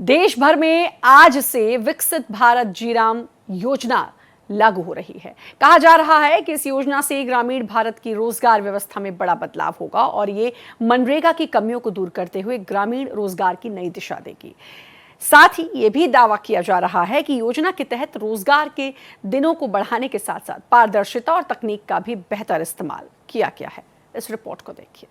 देश भर में आज से विकसित भारत जी-राम योजना लागू हो रही है। कहा जा रहा है कि इस योजना से ग्रामीण भारत की रोजगार व्यवस्था में बड़ा बदलाव होगा और ये मनरेगा की कमियों को दूर करते हुए ग्रामीण रोजगार की नई दिशा देगी। साथ ही ये भी दावा किया जा रहा है कि योजना के तहत रोजगार के दिनों को बढ़ाने के साथ साथ पारदर्शिता और तकनीक का भी बेहतर इस्तेमाल किया गया है। इस रिपोर्ट को देखिए।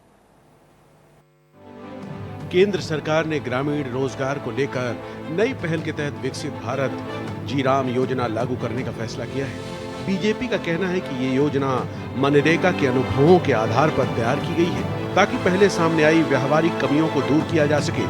केंद्र सरकार ने ग्रामीण रोजगार को लेकर नई पहल के तहत विकसित भारत जी-राम योजना लागू करने का फैसला किया है। बीजेपी का कहना है कि ये योजना मनरेगा के अनुभवों के आधार पर तैयार की गई है ताकि पहले सामने आई व्यावहारिक कमियों को दूर किया जा सके।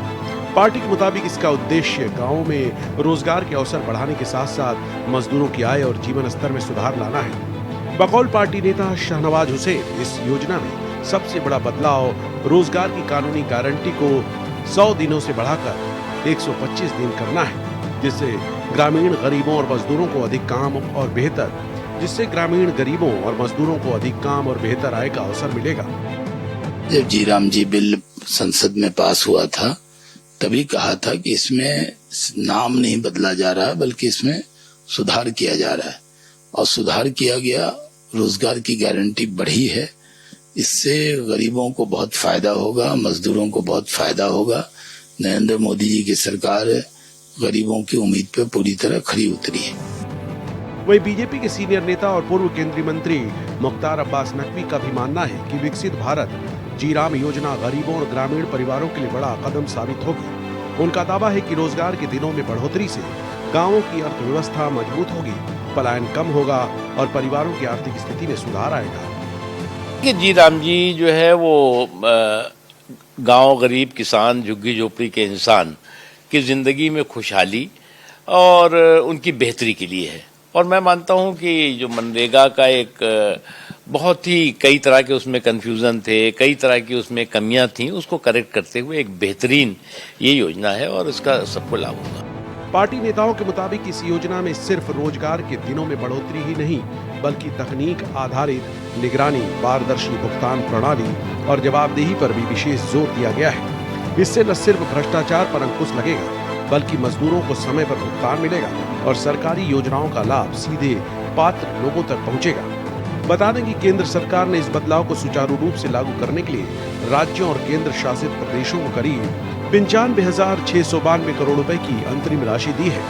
पार्टी के मुताबिक इसका उद्देश्य गाँव में रोजगार के अवसर बढ़ाने के साथ साथ मजदूरों की आय और जीवन स्तर में सुधार लाना है। बकौल पार्टी नेता शाहनवाज हुसैन, इस योजना में सबसे बड़ा बदलाव रोजगार की कानूनी गारंटी को 100 दिनों से बढ़ाकर 125 दिन करना है, जिससे ग्रामीण गरीबों और मजदूरों को अधिक काम और बेहतर आय का अवसर मिलेगा। जब जी-राम जी बिल संसद में पास हुआ था तभी कहा था कि इसमें नाम नहीं बदला जा रहा बल्कि इसमें सुधार किया जा रहा है और सुधार किया गया। रोजगार की गारंटी बढ़ी है, इससे गरीबों को बहुत फायदा होगा, मजदूरों को बहुत फायदा होगा। नरेंद्र मोदी जी की सरकार गरीबों की उम्मीद पे पूरी तरह खरी उतरी है। वहीं बीजेपी के सीनियर नेता और पूर्व केंद्रीय मंत्री मुख्तार अब्बास नकवी का भी मानना है कि विकसित भारत जी-राम योजना गरीबों और ग्रामीण परिवारों के लिए बड़ा कदम साबित होगी। उनका दावा है कि रोजगार के दिनों में बढ़ोतरी से गाँवों की अर्थव्यवस्था मजबूत होगी, पलायन कम होगा और परिवारों की आर्थिक स्थिति में सुधार आएगा। कि जी-राम जी जो है वो गांव, गरीब, किसान, झुग्गी झोपड़ी के इंसान की जिंदगी में खुशहाली और उनकी बेहतरी के लिए है। और मैं मानता हूं कि जो मनरेगा का एक बहुत ही कई तरह के उसमें कंफ्यूजन थे, कई तरह की उसमें कमियां थी, उसको करेक्ट करते हुए एक बेहतरीन ये योजना है और इसका सबको लाभ होगा। पार्टी नेताओं के मुताबिक इस योजना में सिर्फ रोजगार के दिनों में बढ़ोतरी ही नहीं बल्कि तकनीक आधारित निगरानी, पारदर्शी भुगतान प्रणाली और जवाबदेही पर भी विशेष जोर दिया गया है। इससे न सिर्फ भ्रष्टाचार पर अंकुश लगेगा बल्कि मजदूरों को समय पर भुगतान मिलेगा और सरकारी योजनाओं का लाभ सीधे पात्र लोगों तक पहुंचेगा। बता दें कि केंद्र सरकार ने इस बदलाव को सुचारू रूप से लागू करने के लिए राज्यों और केंद्र शासित प्रदेशों को करीब 95,692 करोड़ रुपए की अंतरिम राशि दी है।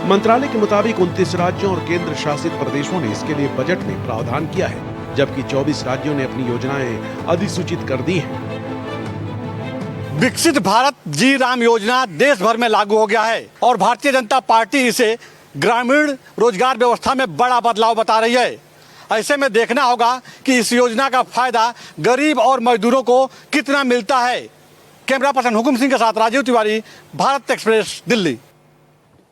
मंत्रालय के मुताबिक 29 राज्यों और केंद्र शासित प्रदेशों ने इसके लिए बजट में प्रावधान किया है, जबकि 24 राज्यों ने अपनी योजनाएं अधिसूचित कर दी हैं। विकसित भारत जी-राम योजना देश भर में लागू हो गया है और भारतीय जनता पार्टी इसे ग्रामीण रोजगार व्यवस्था में बड़ा बदलाव बता रही है। ऐसे में देखना होगा कि इस योजना का फायदा गरीब और मजदूरों को कितना मिलता है। कैमरा पर्सन हुकुम सिंह के साथ राजीव तिवारी, भारत एक्सप्रेस, दिल्ली।